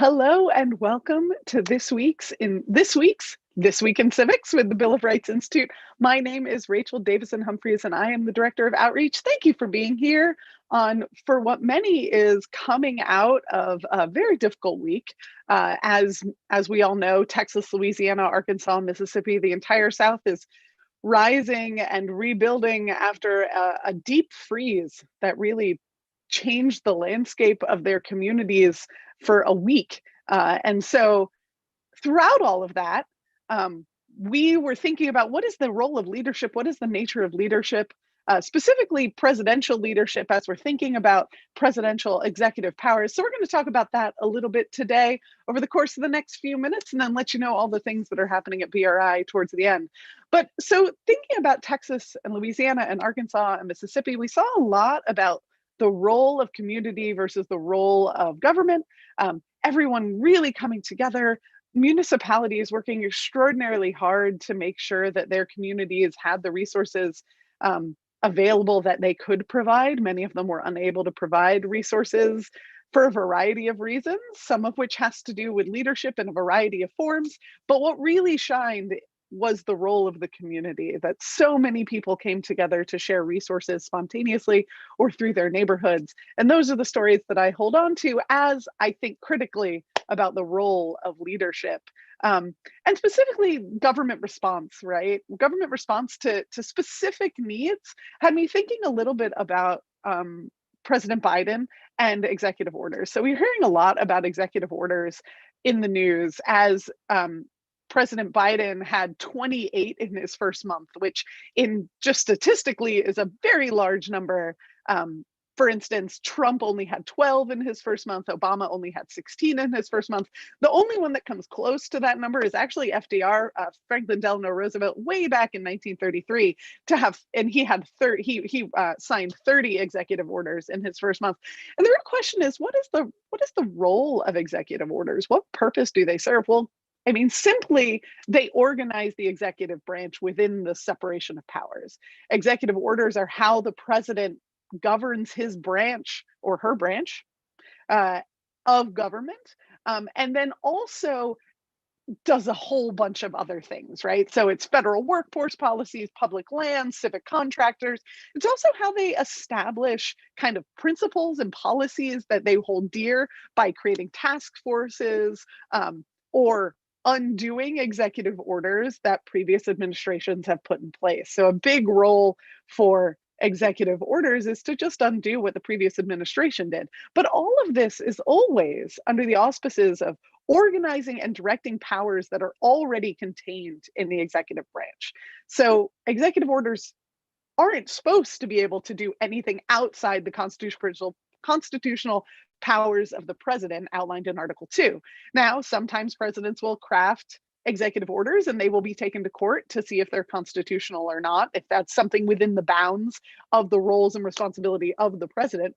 Hello and welcome to This Week in Civics with the Bill of Rights Institute. My name is Rachel Davison Humphries and I am the Director of Outreach. Thank you for being here for what many is coming out of a very difficult week. As we all know, Texas, Louisiana, Arkansas, Mississippi, the entire South is rising and rebuilding after a deep freeze that really changed the landscape of their communities for a week. And so throughout all of that, we were thinking about what is the role of leadership? What is the nature of leadership? Specifically presidential leadership as we're thinking about presidential executive powers. So we're going to talk about that a little bit today over the course of the next few minutes and then let you know all the things that are happening at BRI towards the end. But so thinking about Texas and Louisiana and Arkansas and Mississippi, we saw a lot about the role of community versus the role of government. Everyone really coming together, municipalities working extraordinarily hard to make sure that their communities had the resources available that they could provide. Many of them were unable to provide resources for a variety of reasons, some of which has to do with leadership in a variety of forms. But what really shined was the role of the community, that so many people came together to share resources spontaneously or through their neighborhoods. And those are the stories that I hold on to as I think critically about the role of leadership. And specifically government response, right? Government response to specific needs had me thinking a little bit about President Biden and executive orders. So we're hearing a lot about executive orders in the news as President Biden had 28 in his first month, which in just statistically is a very large number. For instance, Trump only had 12 in his first month. Obama only had 16 in his first month. The only one that comes close to that number is actually FDR, Franklin Delano Roosevelt, way back in 1933, and he had he signed 30 executive orders in his first month. And the real question is, what is the role of executive orders? What purpose do they serve? Well, I mean, simply, they organize the executive branch within the separation of powers. Executive orders are how the president governs his branch or her branch of government, and then also does a whole bunch of other things, right? So it's federal workforce policies, public lands, civic contractors. It's also how they establish kind of principles and policies that they hold dear by creating task forces or undoing executive orders that previous administrations have put in place. So a big role for executive orders is to just undo what the previous administration did. But all of this is always under the auspices of organizing and directing powers that are already contained in the executive branch. So executive orders aren't supposed to be able to do anything outside the constitutional powers of the president outlined in Article 2. Now, sometimes presidents will craft executive orders and they will be taken to court to see if they're constitutional or not, if that's something within the bounds of the roles and responsibility of the president.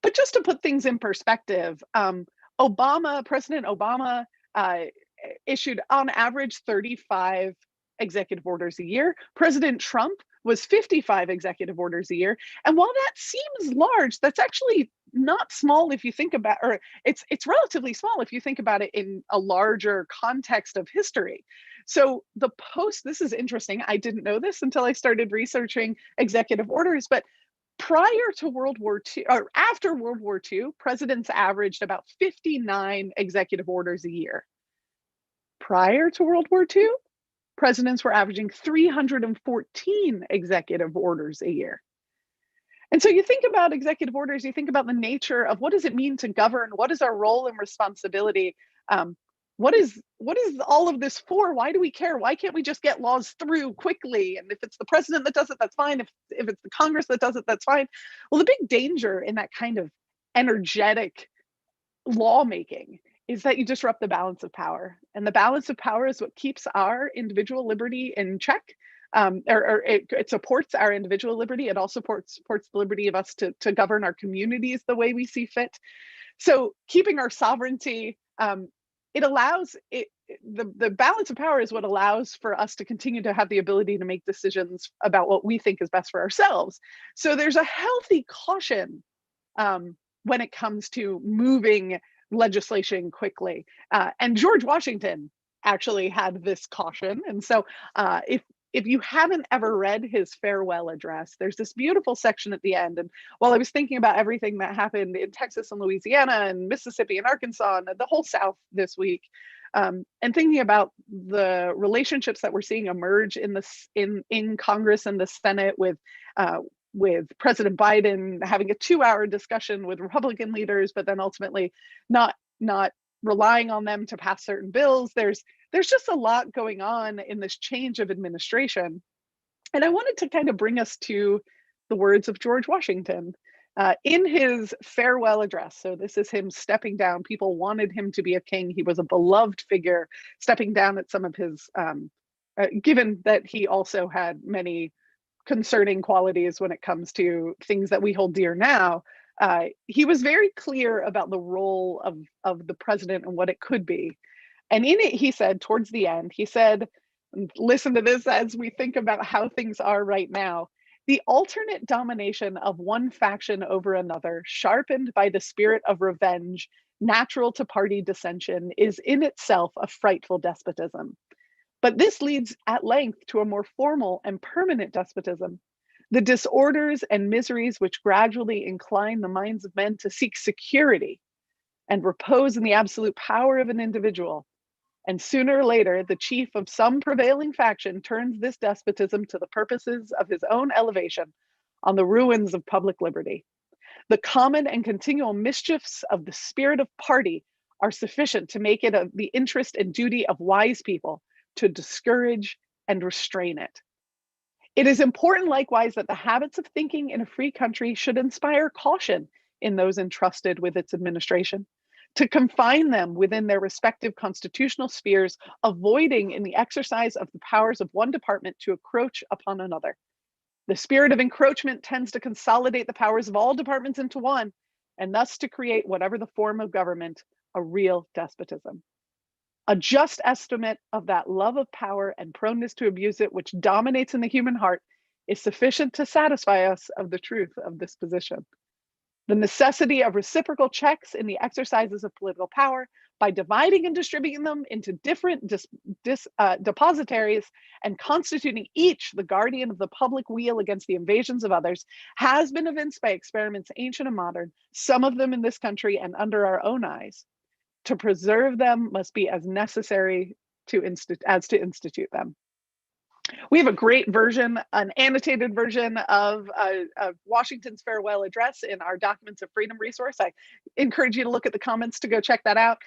But just to put things in perspective, President Obama issued on average 35 executive orders a year. President Trump was 55 executive orders a year. And while that seems large, that's actually not small if you think about, or it's relatively small if you think about it in a larger context of history. So this is interesting. I didn't know this until I started researching executive orders, but prior to World War II, or after World War II, presidents averaged about 59 executive orders a year. Prior to World War II, presidents were averaging 314 executive orders a year. And so you think about executive orders, you think about the nature of what does it mean to govern? What is our role and responsibility? What is all of this for? Why do we care? Why can't we just get laws through quickly? And if it's the president that does it, that's fine. If it's the Congress that does it, that's fine. Well, the big danger in that kind of energetic lawmaking is that you disrupt the balance of power. And the balance of power is what keeps our individual liberty in check. It supports our individual liberty. It also supports the liberty of us to govern our communities the way we see fit. So keeping our sovereignty, it allows the balance of power is what allows for us to continue to have the ability to make decisions about what we think is best for ourselves. So there's a healthy caution when it comes to moving legislation quickly. And George Washington actually had this caution. And so if you haven't ever read his farewell address, there's this beautiful section at the end. And while I was thinking about everything that happened in Texas and Louisiana and Mississippi and Arkansas and the whole South this week, and thinking about the relationships that we're seeing emerge in Congress and the Senate with President Biden having a 2-hour discussion with Republican leaders, but then ultimately not relying on them to pass certain bills. There's just a lot going on in this change of administration. And I wanted to kind of bring us to the words of George Washington in his farewell address. So this is him stepping down. People wanted him to be a king. He was a beloved figure, stepping down at some of his, given that he also had many concerning qualities when it comes to things that we hold dear now. He was very clear about the role of the president and what it could be. And in it, he said, towards the end, he said, listen to this as we think about how things are right now, the alternate domination of one faction over another, sharpened by the spirit of revenge, natural to party dissension, is in itself a frightful despotism. But this leads at length to a more formal and permanent despotism. The disorders and miseries which gradually incline the minds of men to seek security and repose in the absolute power of an individual. And sooner or later, the chief of some prevailing faction turns this despotism to the purposes of his own elevation on the ruins of public liberty. The common and continual mischiefs of the spirit of party are sufficient to make it the interest and duty of wise people to discourage and restrain it. It is important likewise that the habits of thinking in a free country should inspire caution in those entrusted with its administration, to confine them within their respective constitutional spheres, avoiding in the exercise of the powers of one department to encroach upon another. The spirit of encroachment tends to consolidate the powers of all departments into one, and thus to create whatever the form of government, a real despotism. A just estimate of that love of power and proneness to abuse it which dominates in the human heart is sufficient to satisfy us of the truth of this position. The necessity of reciprocal checks in the exercises of political power by dividing and distributing them into different depositaries and constituting each the guardian of the public weal against the invasions of others has been evinced by experiments ancient and modern, some of them in this country and under our own eyes. To preserve them must be as necessary to institute them. We have a great version, an annotated version of Washington's farewell address in our Documents of Freedom resource. I encourage you to look at the comments to go check that out.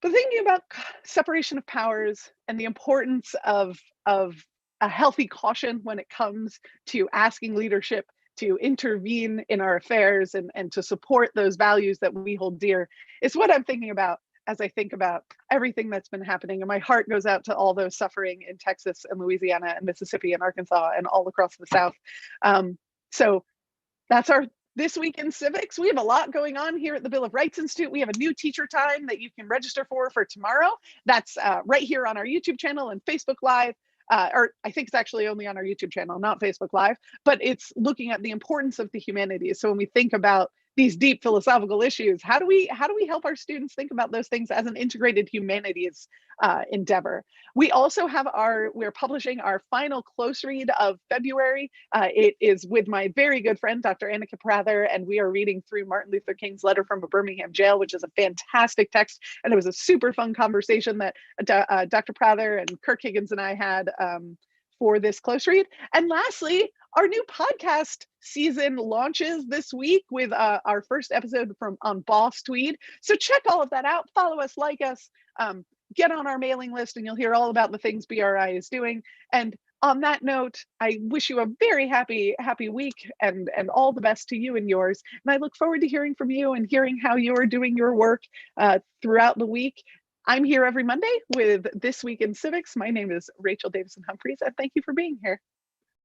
But thinking about separation of powers and the importance of a healthy caution when it comes to asking leadership to intervene in our affairs and to support those values that we hold dear is what I'm thinking about as I think about everything that's been happening. And my heart goes out to all those suffering in Texas and Louisiana and Mississippi and Arkansas and all across the South. So that's our This Week in Civics. We have a lot going on here at the Bill of Rights Institute. We have a new teacher time that you can register for tomorrow. That's right here on our YouTube channel and Facebook Live. Or I think it's actually only on our YouTube channel, not Facebook Live, but it's looking at the importance of the humanities. So when we think about these deep philosophical issues, how do we help our students think about those things as an integrated humanities endeavor? We also have we're publishing our final close read of February. It is with my very good friend, Dr. Annika Prather, and we are reading through Martin Luther King's Letter from a Birmingham Jail, which is a fantastic text. And it was a super fun conversation that Dr. Prather and Kirk Higgins and I had for this close read. And lastly, our new podcast season launches this week with our first episode on Boss Tweed. So check all of that out. Follow us, like us, get on our mailing list, and you'll hear all about the things BRI is doing. And on that note, I wish you a very happy week and all the best to you and yours. And I look forward to hearing from you and hearing how you're doing your work throughout the week. I'm here every Monday with This Week in Civics. My name is Rachel Davison Humphries, and thank you for being here.